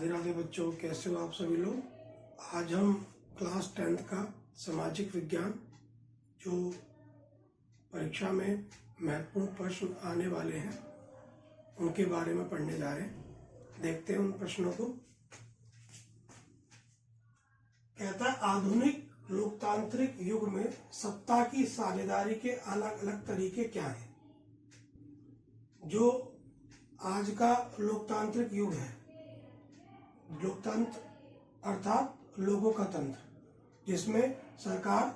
राधे राधे बच्चों, कैसे हो आप सभी लोग। आज हम क्लास 10th का सामाजिक विज्ञान जो परीक्षा में महत्वपूर्ण प्रश्न आने वाले हैं उनके बारे में पढ़ने जा रहे हैं। देखते हैं उन प्रश्नों को। कहता है, आधुनिक लोकतांत्रिक युग में सत्ता की साझेदारी के अलग अलग तरीके क्या हैं। जो आज का लोकतांत्रिक युग है, लोकतंत्र अर्थात लोगों का तंत्र, जिसमें सरकार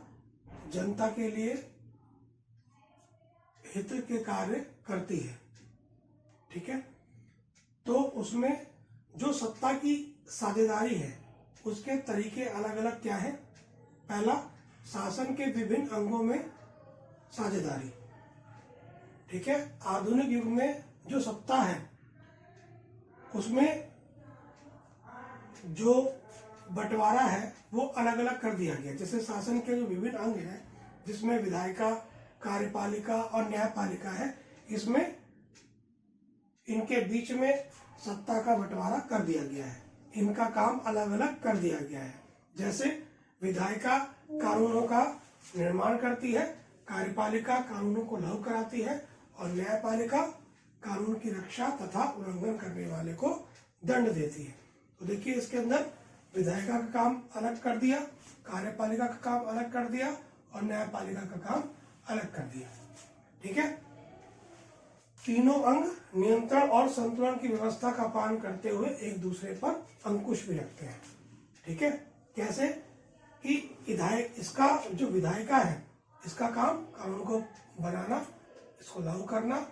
जनता के लिए हित के कार्य करती है, ठीक है। तो उसमें जो सत्ता की साझेदारी है उसके तरीके अलग अलग क्या है। पहला, शासन के विभिन्न अंगों में साझेदारी, ठीक है। आधुनिक युग में जो सत्ता है उसमें जो बंटवारा है वो अलग अलग कर दिया गया। जैसे शासन के जो विभिन्न अंग हैं, जिसमें विधायिका, कार्यपालिका और न्यायपालिका है, इसमें इनके बीच में सत्ता का बंटवारा कर दिया गया है। इनका काम अलग अलग कर दिया गया है। जैसे विधायिका कानूनों का निर्माण करती है, कार्यपालिका कानूनों को लागू कराती है और न्यायपालिका कानून की रक्षा तथा उल्लंघन करने वाले को दंड देती है। तो देखिए, इसके अंदर विधायिका का काम अलग कर दिया, कार्यपालिका का काम अलग कर दिया और न्यायपालिका का काम अलग कर दिया, ठीक है। तीनों अंग नियंत्रण और संतुलन की व्यवस्था का पालन करते हुए एक दूसरे पर अंकुश भी रखते हैं, ठीक है। कैसे कि इसका जो विधायिका है, इसका काम कानून को बनाना, इसको लागू करना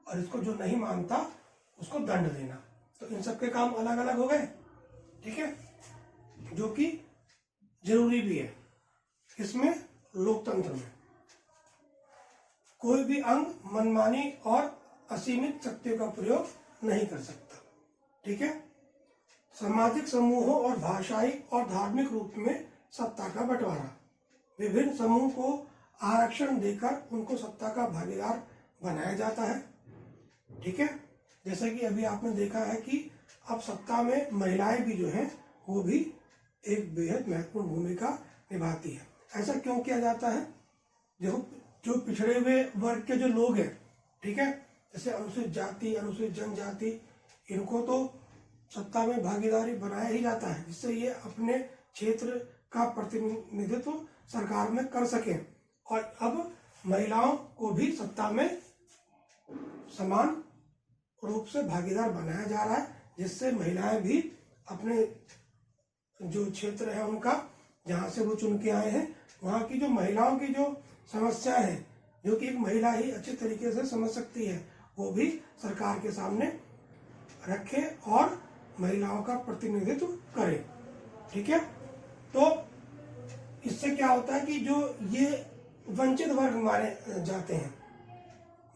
और इसको जो नहीं मानता उसको दंड देना। तो इन सबके काम अलग अलग हो गए, ठीक है, जो कि जरूरी भी है। इसमें लोकतंत्र में कोई भी अंग मनमानी और असीमित शक्तियों का प्रयोग नहीं कर सकता, ठीक है। सामाजिक समूहों और भाषाई और धार्मिक रूप में सत्ता का बंटवारा, विभिन्न समूह को आरक्षण देकर उनको सत्ता का भागीदार बनाया जाता है, ठीक है। जैसे कि अभी आपने देखा है कि अब सत्ता में महिलाएं भी जो हैं वो भी एक बेहद महत्वपूर्ण भूमिका निभाती है। ऐसा क्यों किया जाता है। जो पिछड़े हुए वर्ग के जो लोग हैं, ठीक है, जैसे अनुसूचित जाति, अनुसूचित जनजाति, इनको तो सत्ता में भागीदारी बनाया ही जाता है, जिससे ये अपने क्षेत्र का प्रतिनिधित्व सरकार में कर सकें। और अब महिलाओं को भी सत्ता में समान रूप से भागीदार बनाया जा रहा है, जिससे महिलाएं भी अपने जो क्षेत्र है उनका, जहां से वो चुन के आए हैं, वहां की जो महिलाओं की जो समस्याएं हैं, जो कि एक महिला ही अच्छे तरीके से समझ सकती है, वो भी सरकार के सामने रखे और महिलाओं का प्रतिनिधित्व करे, ठीक है। तो इससे क्या होता है कि जो ये वंचित वर्ग माने जाते हैं,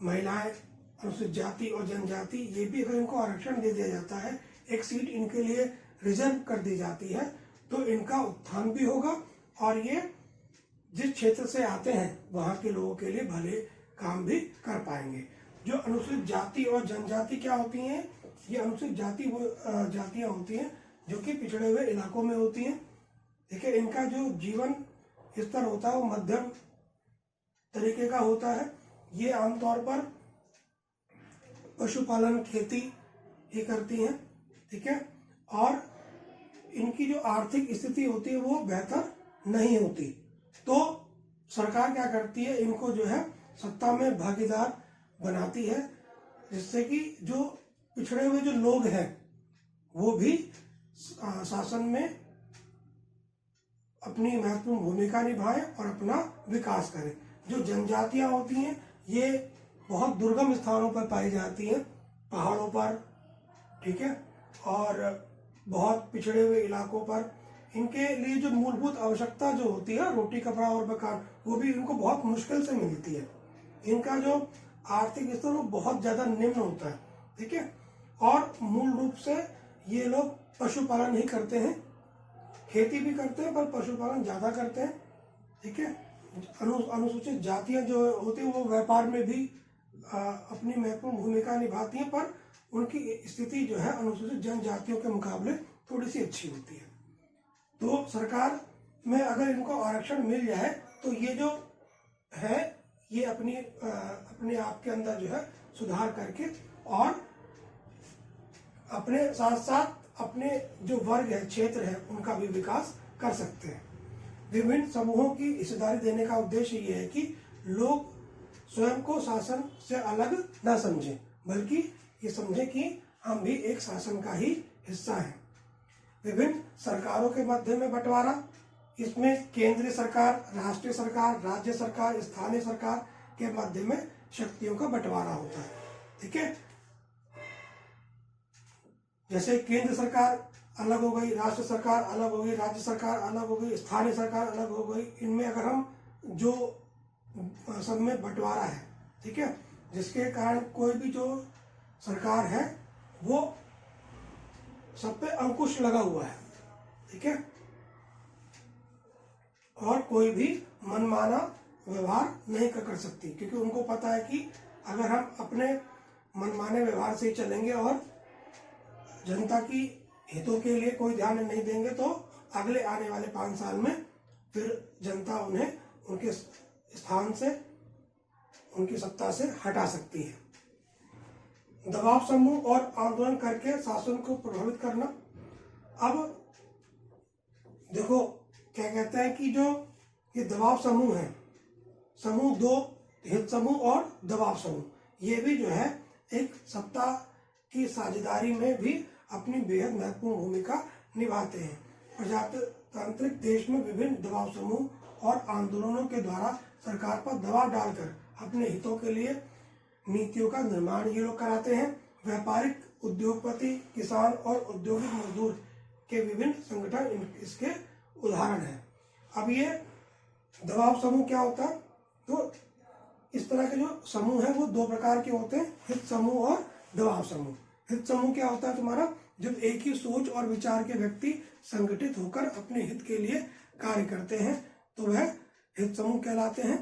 महिलाएं, अनुसूचित जाति और जनजाति, ये भी अगर इनको आरक्षण दे दिया जाता है, एक सीट इनके लिए रिजर्व कर दी जाती है, तो इनका उत्थान भी होगा और ये जिस क्षेत्र से आते हैं वहां के लोगों के लिए भले काम भी कर पाएंगे। जो अनुसूचित जाति और जनजाति क्या होती हैं, ये अनुसूचित जाति वो जातियां होती हैं जो कि पिछड़े हुए इलाकों में होती हैं, ठीक है। इनका जो जीवन स्तर होता है वो मध्यम तरीके का होता है। ये आमतौर पर पशुपालन, खेती ही करती हैं, ठीक है। और इनकी जो आर्थिक स्थिति होती है वो बेहतर नहीं होती। तो सरकार क्या करती है, इनको जो है सत्ता में भागीदार बनाती है, जिससे कि जो पिछड़े हुए जो लोग हैं वो भी शासन में अपनी महत्वपूर्ण भूमिका निभाएं और अपना विकास करें। जो जनजातियां होती हैं ये बहुत दुर्गम स्थानों पर पाई जाती हैं, पहाड़ों पर, ठीक है, और बहुत पिछड़े हुए इलाकों पर। इनके लिए जो मूलभूत आवश्यकता जो होती है, रोटी, कपड़ा और मकान, वो भी इनको बहुत मुश्किल से मिलती है। इनका जो आर्थिक स्तर वो बहुत ज़्यादा निम्न होता है, ठीक है। और मूल रूप से ये लोग पशुपालन ही करते हैं, खेती भी करते हैं पर पशुपालन ज़्यादा करते हैं, ठीक है। अनुसूचित जातियाँ जो होती हैं वो व्यापार में भी अपनी महत्वपूर्ण भूमिका निभाती हैं, पर उनकी स्थिति जो है अनुसूचित जनजातियों के मुकाबले थोड़ी सी अच्छी होती है। तो सरकार में अगर इनको आरक्षण मिल जाए तो ये जो है ये अपने आप के अंदर जो है सुधार करके और अपने साथ साथ अपने जो वर्ग है, क्षेत्र है, उनका भी विकास कर सकते हैं। विभिन्न समूहों की हिस्सेदारी देने का उद्देश्य ये है कि लोग स्वयं को शासन से अलग न समझें, बल्कि ये समझें कि हम भी एक शासन का ही हिस्सा हैं। विभिन्न सरकारों के मध्य में बंटवारा, इसमें केंद्रीय सरकार, राष्ट्रीय सरकार, राज्य सरकार, स्थानीय सरकार के मध्य में शक्तियों का बंटवारा होता है। ठीक है, जैसे केंद्र सरकार अलग हो गई, राष्ट्र सरकार अलग हो गई, राज्य सरकार अलग हो गई, स्थानीय सरकार अलग हो गई। इनमें अगर हम जो सब में बंटवारा है, ठीक है, जिसके कारण कोई भी जो सरकार है वो सब पे अंकुश लगा हुआ है। ठीक है, और कोई भी मनमाना व्यवहार नहीं कर सकती, क्योंकि उनको पता है कि अगर हम अपने मनमाने व्यवहार से ही चलेंगे और जनता की हितों के लिए कोई ध्यान नहीं देंगे तो अगले आने वाले 5 साल में फिर जनता उन्हें उनके स्थान से, उनकी सत्ता से हटा सकती है। दबाव समूह और आंदोलन करके शासन को प्रभावित करना। अब देखो क्या कहते हैं कि जो ये दबाव समूह है, समूह 2, हित समूह और दबाव समूह, ये भी जो है एक सत्ता की साझेदारी में भी अपनी बेहद महत्वपूर्ण भूमिका निभाते हैं। प्रजातांत्रिक देश में विभिन्न दबाव समूह और आंदोलनों के द्वारा सरकार पर दबाव डालकर अपने हितों के लिए नीतियों का निर्माण ये लोग कराते हैं। व्यापारिक, उद्योगपति, किसान और औद्योगिक मजदूर के विभिन्न संगठन इसके उदाहरण हैं। अब ये दबाव समूह क्या होता है, तो इस तरह के जो समूह है वो 2 प्रकार के होते हैं, हित समूह और दबाव समूह। हित समूह क्या होता है तुम्हारा, जब एक ही सोच और विचार के व्यक्ति संगठित होकर अपने हित के लिए कार्य करते हैं तो वह हित समूह कहलाते हैं।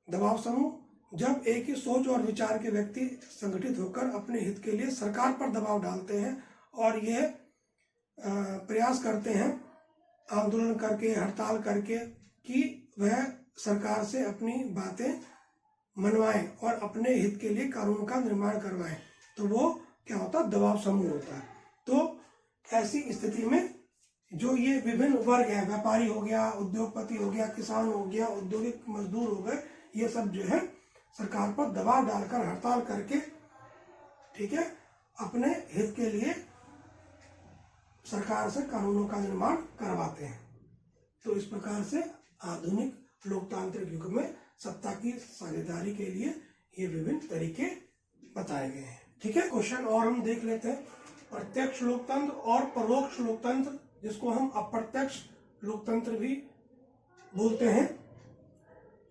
दबाव समूह, जब एक ही सोच और विचार के व्यक्ति संगठित होकर अपने हित के लिए सरकार पर दबाव डालते हैं और ये प्रयास करते हैं आंदोलन करके, हड़ताल करके कि वह सरकार से अपनी बातें मनवाएं और अपने हित के लिए कानून का निर्माण करवाएं, तो वो क्या होता है, दबाव समूह होता है। तो ऐसी स्थिति में जो ये विभिन्न वर्ग हैं, व्यापारी हो गया, उद्योगपति हो गया, किसान हो गया, औद्योगिक मजदूर हो गए, ये सब जो है सरकार पर दबाव डालकर, हड़ताल करके, ठीक है, अपने हित के लिए सरकार से कानूनों का निर्माण करवाते हैं। तो इस प्रकार से आधुनिक लोकतांत्रिक युग में सत्ता की साझेदारी के लिए ये विभिन्न तरीके बताए गए हैं। ठीक है, क्वेश्चन और हम देख लेते हैं। प्रत्यक्ष लोकतंत्र और परोक्ष लोकतंत्र, जिसको हम अप्रत्यक्ष लोकतंत्र भी बोलते हैं,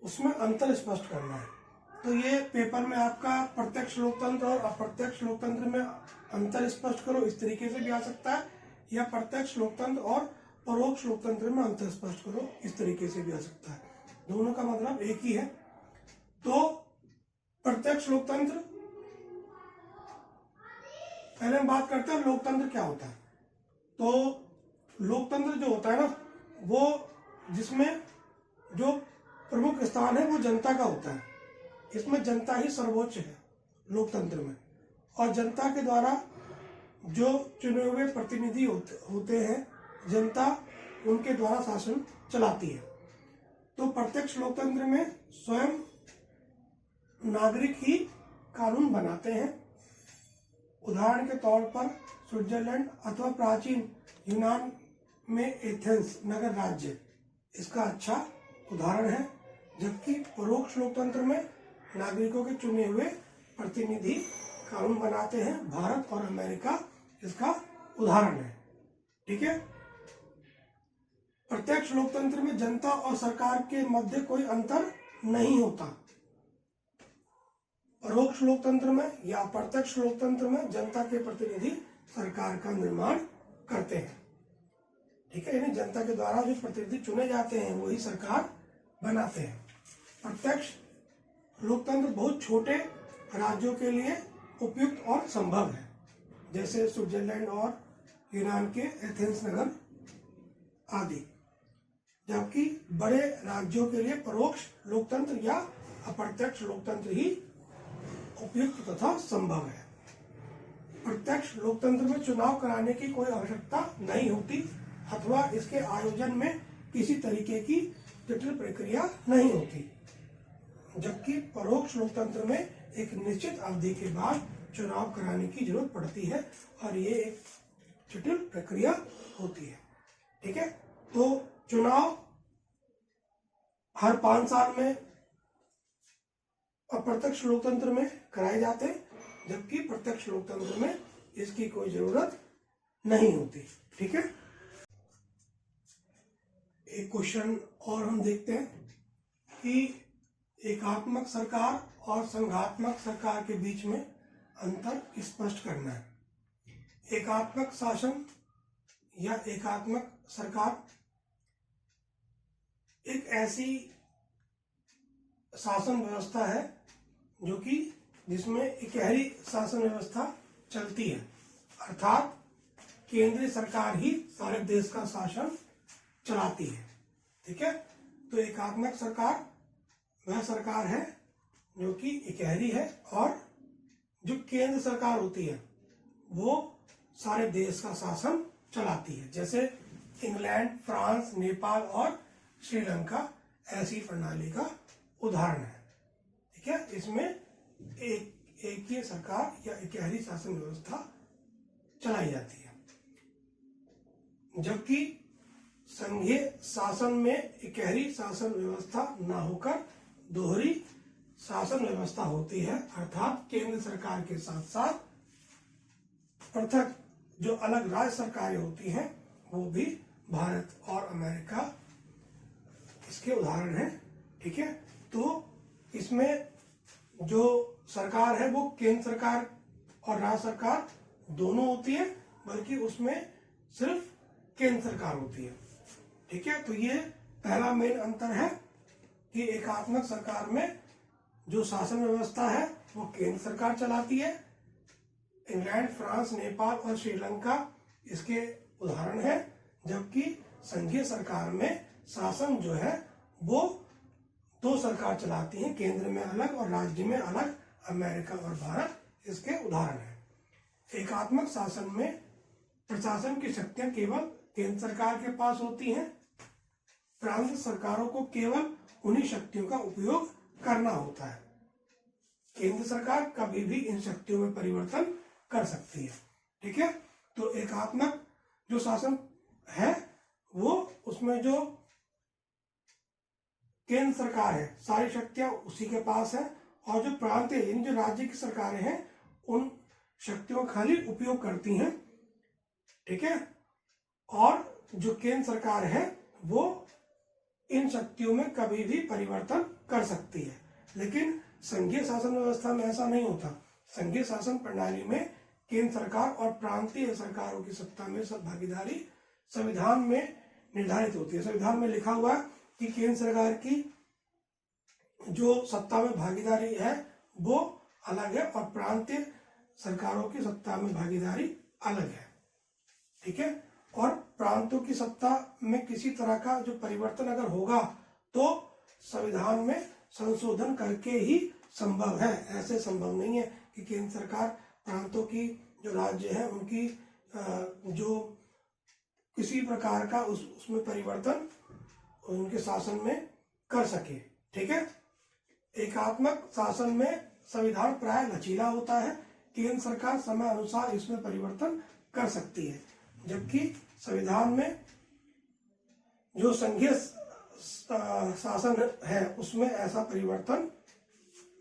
उसमें अंतर स्पष्ट करना है। तो ये पेपर में आपका प्रत्यक्ष लोकतंत्र और अप्रत्यक्ष लोकतंत्र में अंतर स्पष्ट करो, इस तरीके से भी आ सकता है, या प्रत्यक्ष लोकतंत्र और परोक्ष लोकतंत्र में अंतर स्पष्ट करो, इस तरीके से भी आ सकता है। दोनों का मतलब एक ही है। तो प्रत्यक्ष लोकतंत्र, पहले हम बात करते हैं लोकतंत्र क्या होता है। तो लोकतंत्र जो होता है ना, वो जिसमें जो प्रमुख स्थान है वो जनता का होता है। इसमें जनता ही सर्वोच्च है लोकतंत्र में, और जनता के द्वारा जो चुने हुए प्रतिनिधि होते हैं, जनता उनके द्वारा शासन चलाती है। तो प्रत्यक्ष लोकतंत्र में स्वयं नागरिक ही कानून बनाते हैं। उदाहरण के तौर पर स्विट्जरलैंड अथवा प्राचीन यूनान में एथेंस नगर राज्य इसका अच्छा उदाहरण है। जबकि परोक्ष लोकतंत्र में नागरिकों के चुने हुए प्रतिनिधि कानून बनाते हैं। भारत और अमेरिका इसका उदाहरण है। ठीक है, प्रत्यक्ष लोकतंत्र में जनता और सरकार के मध्य कोई अंतर नहीं होता। परोक्ष लोकतंत्र में या अप्रत्यक्ष लोकतंत्र में जनता के प्रतिनिधि सरकार का निर्माण करते हैं। ठीक है, यानी जनता के द्वारा जो प्रतिनिधि चुने जाते हैं वही सरकार बनाते हैं। प्रत्यक्ष लोकतंत्र बहुत छोटे राज्यों के लिए उपयुक्त और संभव है, जैसे स्विट्जरलैंड और यूनान के एथेंस नगर आदि। जबकि बड़े राज्यों के लिए परोक्ष लोकतंत्र या अप्रत्यक्ष लोकतंत्र ही उपयुक्त तथा संभव है। प्रत्यक्ष लोकतंत्र में चुनाव कराने की कोई आवश्यकता नहीं होती अथवा इसके आयोजन में किसी तरीके की जटिल प्रक्रिया नहीं होती, जबकि परोक्ष लोकतंत्र में एक निश्चित अवधि के बाद चुनाव कराने की जरूरत पड़ती है और ये एक जटिल प्रक्रिया होती है। ठीक है, तो चुनाव हर 5 साल में अप्रत्यक्ष लोकतंत्र में कराए जाते हैं, जबकि प्रत्यक्ष लोकतंत्र में इसकी कोई जरूरत नहीं होती। ठीक है, एक क्वेश्चन और हम देखते हैं कि एकात्मक सरकार और संघात्मक सरकार के बीच में अंतर स्पष्ट करना है। एकात्मक शासन या एकात्मक सरकार एक ऐसी शासन व्यवस्था है जो कि जिसमें इकहरी शासन व्यवस्था चलती है, अर्थात केंद्रीय सरकार ही सारे देश का शासन चलाती है। ठीक है, तो एकात्मक सरकार वह सरकार है जो कि इकहरी है और जो केंद्र सरकार होती है वो सारे देश का शासन चलाती है। जैसे इंग्लैंड, फ्रांस, नेपाल और श्रीलंका ऐसी प्रणाली का उदाहरण है। ठीक है, इसमें एक ही सरकार या इकहरी शासन व्यवस्था चलाई जाती है, जबकि संघीय शासन में इकहरी शासन व्यवस्था न होकर दोहरी शासन व्यवस्था होती है, अर्थात केंद्र सरकार के साथ साथ पृथक जो अलग राज्य सरकारें होती हैं वो भी भारत और अमेरिका इसके उदाहरण हैं। ठीक है, तो इसमें जो सरकार है वो केंद्र सरकार और राज्य सरकार दोनों होती है, बल्कि उसमें सिर्फ केंद्र सरकार होती है। ठीक है, तो ये पहला मेन अंतर है कि एकात्मक सरकार में जो शासन व्यवस्था है वो केंद्र सरकार चलाती है। इंग्लैंड, फ्रांस, नेपाल और श्रीलंका इसके उदाहरण है, जबकि संघीय सरकार में शासन जो है वो 2 सरकार चलाती हैं, केंद्र में अलग और राज्य में अलग। अमेरिका और भारत इसके उदाहरण है। एकात्मक शासन में प्रशासन की शक्तियां केवल केंद्र सरकार के पास होती हैं। प्रांत सरकारों को केवल उन्हीं शक्तियों का उपयोग करना होता है। केंद्र सरकार कभी भी इन शक्तियों में परिवर्तन कर सकती है। ठीक है, तो एकात्मक जो शासन है वो उसमें जो केंद्र सरकार है सारी शक्तियां उसी के पास है, और जो प्रांतीय यानी जो राज्य की सरकारें हैं उन शक्तियों का खाली उपयोग करती हैं। ठीक है, और जो केंद्र सरकार है वो इन शक्तियों में कभी भी परिवर्तन कर सकती है। लेकिन संघीय शासन व्यवस्था में ऐसा नहीं होता। संघीय शासन प्रणाली में केंद्र सरकार और प्रांतीय सरकारों की सत्ता में सब भागीदारी संविधान में निर्धारित होती है। संविधान में लिखा हुआ है कि केंद्र सरकार की जो सत्ता में भागीदारी है वो अलग है और प्रांतीय सरकारों की सत्ता में भागीदारी अलग है। ठीक है, और प्रांतों की सत्ता में किसी तरह का जो परिवर्तन अगर होगा तो संविधान में संशोधन करके ही संभव है। ऐसे संभव नहीं है कि केंद्र सरकार प्रांतों की जो राज्य है उनकी जो किसी प्रकार का उसमें परिवर्तन उनके शासन में कर सके। ठीक है, एकात्मक शासन में संविधान प्राय लचीला होता है। केंद्र सरकार समय अनुसार इसमें परिवर्तन कर सकती है, जबकि संविधान में जो संघीय शासन है उसमें ऐसा परिवर्तन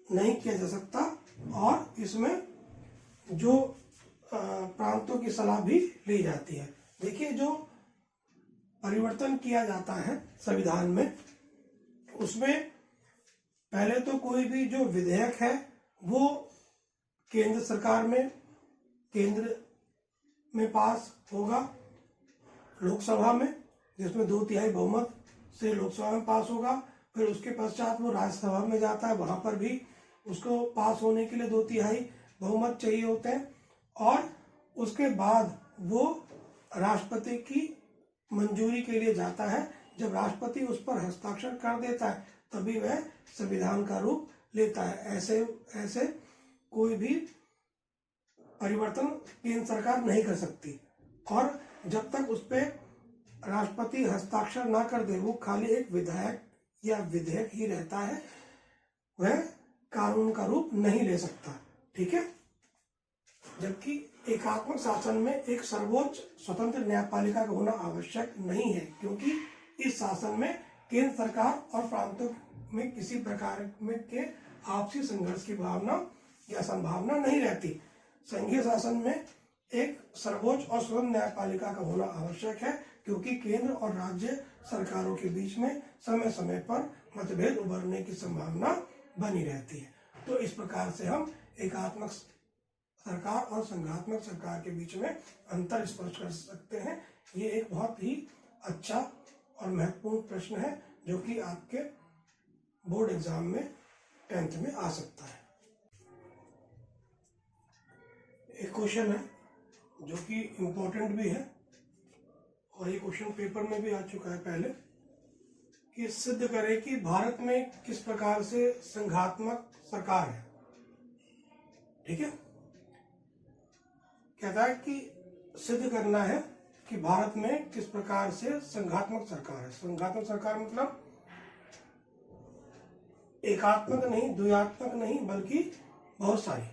नहीं किया जा सकता और इसमें जो प्रांतों की सलाह भी ली जाती है। देखिए, जो परिवर्तन किया जाता है संविधान में उसमें पहले तो कोई भी जो विधेयक है वो केंद्र सरकार में केंद्र में पास होगा, लोकसभा में जिसमें 2/3 बहुमत से लोकसभा में पास होगा। फिर उसके पश्चात वो राज्यसभा में जाता है, वहां पर भी उसको पास होने के लिए 2/3 बहुमत चाहिए होते हैं। और उसके बाद वो राष्ट्रपति की मंजूरी के लिए जाता है। जब राष्ट्रपति उस पर हस्ताक्षर कर देता है तभी वह संविधान का रूप लेता है। ऐसे कोई भी परिवर्तन केंद्र सरकार नहीं कर सकती, और जब तक उस पर राष्ट्रपति हस्ताक्षर ना कर दे वो खाली एक विधायक या विधेयक ही रहता है, वह कानून का रूप नहीं ले सकता। ठीक है। जबकि एकात्मक शासन में एक सर्वोच्च स्वतंत्र न्यायपालिका का होना आवश्यक नहीं है, क्योंकि इस शासन में केंद्र सरकार और प्रांतों में किसी प्रकार में के आपसी संघर्ष की भावना या संभावना नहीं रहती। संघीय शासन में एक सर्वोच्च और स्वतंत्र न्यायपालिका का होना आवश्यक है, क्योंकि केंद्र और राज्य सरकारों के बीच में समय समय पर मतभेद उभरने की संभावना बनी रहती है। तो इस प्रकार से हम एकात्मक सरकार और संघात्मक सरकार के बीच में अंतर स्पष्ट कर सकते हैं। ये एक बहुत ही अच्छा और महत्वपूर्ण प्रश्न है जो कि आपके बोर्ड एग्जाम में 10th में आ सकता है। एक क्वेश्चन है जो कि इम्पोर्टेंट भी है और ये क्वेश्चन पेपर में भी आ चुका है पहले, कि सिद्ध करें कि भारत में किस प्रकार से संघात्मक सरकार है। ठीक है। कहता है कि सिद्ध करना है कि भारत में किस प्रकार से संघात्मक सरकार है। संघात्मक सरकार मतलब एकात्मक नहीं, द्वयात्मक नहीं, बल्कि बहुत सारी।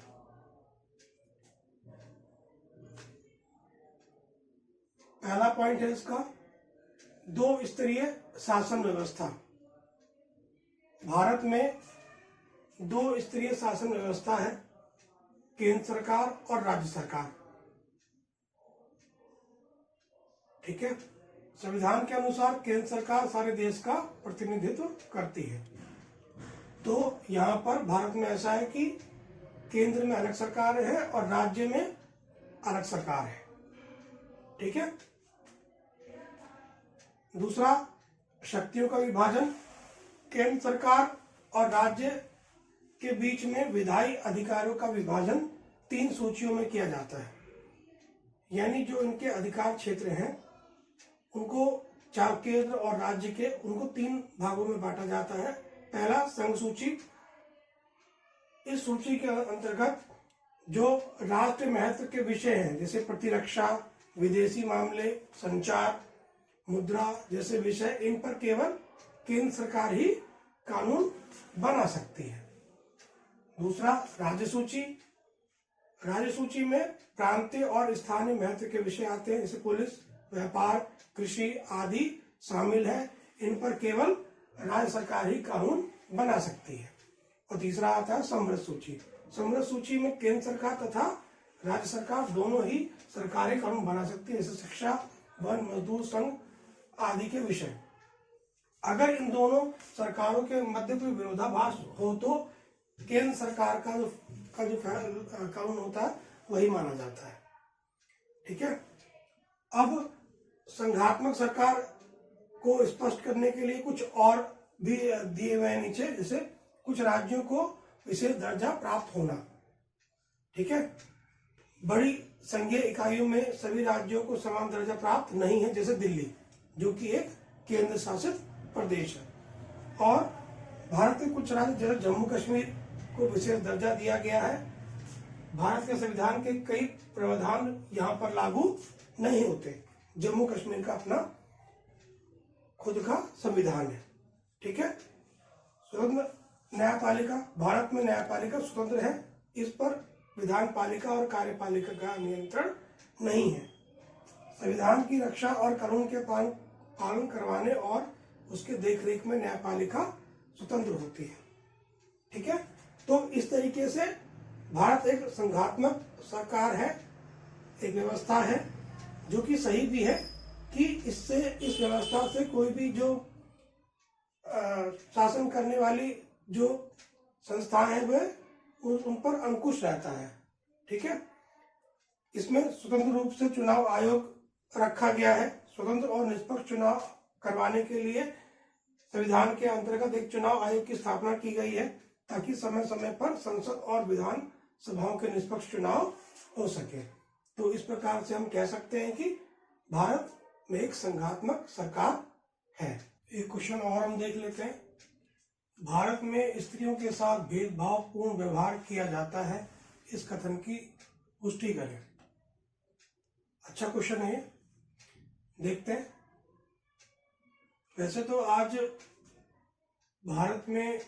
पहला पॉइंट है इसका, दो स्तरीय शासन व्यवस्था। भारत में दो स्तरीय शासन व्यवस्था है, केंद्र सरकार और राज्य सरकार। ठीक है। संविधान के अनुसार केंद्र सरकार सारे देश का प्रतिनिधित्व करती है। तो यहाँ पर भारत में ऐसा है कि केंद्र में अलग सरकार है और राज्य में अलग सरकार है। ठीक है। दूसरा, शक्तियों का विभाजन। केंद्र सरकार और राज्य के बीच में विधायी अधिकारों का विभाजन 3 सूचियों में किया जाता है। यानी जो इनके अधिकार क्षेत्र हैं उनको केंद्र और राज्य के उनको 3 भागों में बांटा जाता है। पहला, संघ सूची। इस सूची के अंतर्गत जो राष्ट्रीय महत्व के विषय हैं जैसे प्रतिरक्षा, विदेशी मामले, संचार, मुद्रा जैसे विषय, इन पर केवल केंद्र सरकार ही कानून बना सकती है। दूसरा, राज्य सूची। राज्य सूची में प्रांतीय और स्थानीय महत्व के विषय आते हैं, जैसे पुलिस, व्यापार, कृषि आदि शामिल है। इन पर केवल राज्य सरकार ही कानून बना सकती है। और तीसरा आता है समृद्ध सूची। समृद्ध सूची में केंद्र सरकार तथा राज्य सरकार दोनों ही सरकारी कानून बना सकती है, जैसे शिक्षा, वन, मजदूर संघ आदि के विषय। अगर इन दोनों सरकारों के मध्य कोई विरोधाभास हो तो केंद्र सरकार का जो कानून होता है वही माना जाता है। ठीक है। अब संघात्मक सरकार को स्पष्ट करने के लिए कुछ और भी दिए हुए हैं नीचे, जैसे कुछ राज्यों को विशेष दर्जा प्राप्त होना। ठीक है। बड़ी संघीय इकाइयों में सभी राज्यों को समान दर्जा प्राप्त नहीं है, जैसे दिल्ली जो कि एक केंद्र शासित प्रदेश है। और भारत के कुछ राज्य जैसे जम्मू कश्मीर को विशेष दर्जा दिया गया है। भारत के संविधान के कई प्रावधान यहाँ पर लागू नहीं होते। जम्मू कश्मीर का अपना खुद का संविधान है। ठीक है। स्वतंत्र न्यायपालिका। भारत में न्यायपालिका स्वतंत्र है, इस पर विधान पालिका और कार्यपालिका का नियंत्रण नहीं है। संविधान की रक्षा और कानून के पालन करवाने और उसके देखरेख में न्यायपालिका स्वतंत्र होती है। ठीक है। तो इस तरीके से भारत एक संघात्मक सरकार है, एक व्यवस्था है जो कि सही भी है कि इस व्यवस्था से कोई भी जो शासन करने वाली जो संस्थाएं हैं वह उन पर अंकुश रहता है। ठीक है। इसमें स्वतंत्र रूप से चुनाव आयोग रखा गया है। स्वतंत्र और निष्पक्ष चुनाव करवाने के लिए संविधान के अंतर्गत एक चुनाव आयोग की स्थापना की गई है, ताकि समय समय पर संसद और विधान सभाओं के निष्पक्ष चुनाव हो सके। तो इस प्रकार से हम कह सकते हैं कि भारत में एक संघात्मक सरकार है। एक क्वेश्चन और हम देख लेते हैं। भारत में स्त्रियों के साथ भेदभावपूर्ण व्यवहार किया जाता है, इस कथन की पुष्टि करें। अच्छा क्वेश्चन है, देखते हैं। वैसे तो आज भारत में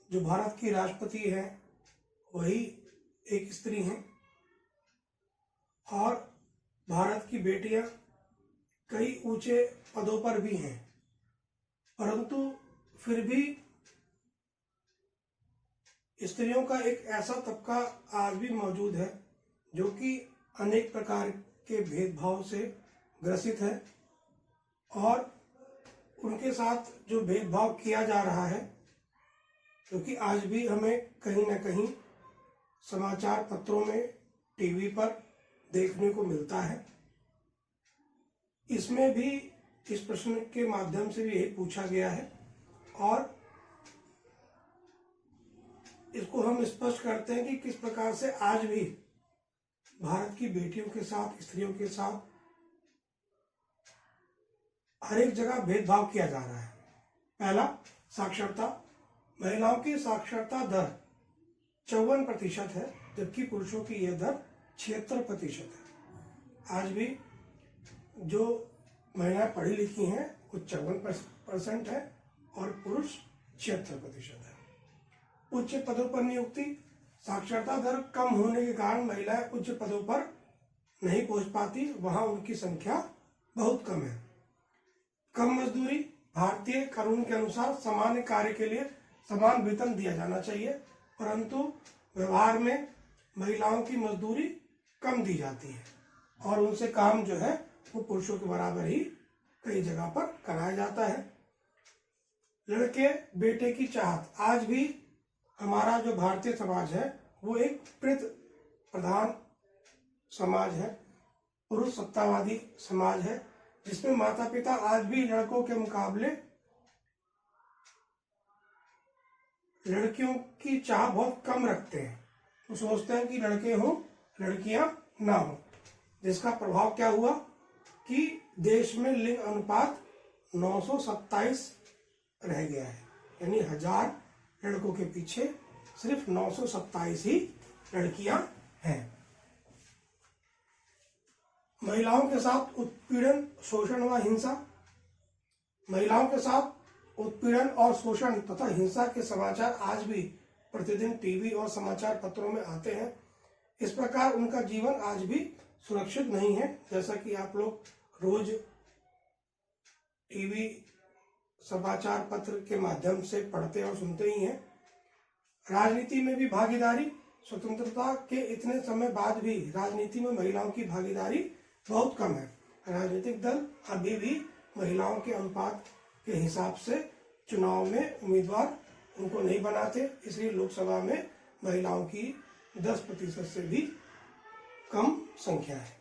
जो भारत की राष्ट्रपति है वही एक स्त्री हैं और भारत की बेटियां कई ऊंचे पदों पर भी हैं, परंतु फिर भी स्त्रियों का एक ऐसा तबका आज भी मौजूद है जो कि अनेक प्रकार के भेदभाव से ग्रसित है और उनके साथ जो भेदभाव किया जा रहा है, क्योंकि आज भी हमें कहीं ना कहीं समाचार पत्रों में, टीवी पर देखने को मिलता है। इसमें भी इस प्रश्न के माध्यम से भी यही पूछा गया है और इसको हम स्पष्ट करते हैं कि किस प्रकार से आज भी भारत की बेटियों के साथ, स्त्रियों के साथ हर एक जगह भेदभाव किया जा रहा है। पहला, साक्षरता। महिलाओं की साक्षरता दर 54% है, जबकि पुरुषों की यह दर 76% है। आज भी जो महिलाएं पढ़ी लिखी हैं वो 54% है और पुरुष 76% है। उच्च पदों पर नियुक्ति। साक्षरता दर कम होने के कारण महिलाएं उच्च पदों पर नहीं पहुंच पाती, वहां उनकी संख्या बहुत कम है। कम मजदूरी। भारतीय कानून के अनुसार सामान्य कार्य के लिए समान वेतन दिया जाना चाहिए, परंतु व्यवहार में महिलाओं की मजदूरी कम दी जाती है और उनसे काम जो है वो पुरुषों के बराबर ही कई जगह पर कराया जाता है। लड़के बेटे की चाहत। आज भी हमारा जो भारतीय समाज है वो एक पितृ प्रधान समाज है, पुरुष सत्तावादी समाज है, जिसमें माता पिता आज भी लड़कों के मुकाबले लड़कियों की चाह बहुत कम रखते हैं। तो सोचते हैं कि लड़के हों, लड़कियां ना हो, जिसका प्रभाव क्या हुआ कि देश में लिंग अनुपात 927 रह गया है, यानी 1000 लड़कों के पीछे सिर्फ 927 ही लड़कियां हैं। महिलाओं के साथ उत्पीड़न, शोषण व हिंसा। महिलाओं के साथ उत्पीड़न और शोषण तथा हिंसा के समाचार आज भी प्रतिदिन टीवी और समाचार पत्रों में आते हैं। इस प्रकार उनका जीवन आज भी सुरक्षित नहीं है, जैसा कि आप लोग रोज टीवी, समाचार पत्र के माध्यम से पढ़ते और सुनते ही हैं। राजनीति में भी भागीदारी। स्वतंत्रता के इतने समय बाद भी राजनीति में महिलाओं की भागीदारी बहुत कम है। राजनीतिक दल अभी भी महिलाओं के अनुपात के हिसाब से चुनाव में उम्मीदवार उनको नहीं बनाते, इसलिए लोकसभा में महिलाओं की 10% से भी कम संख्या है।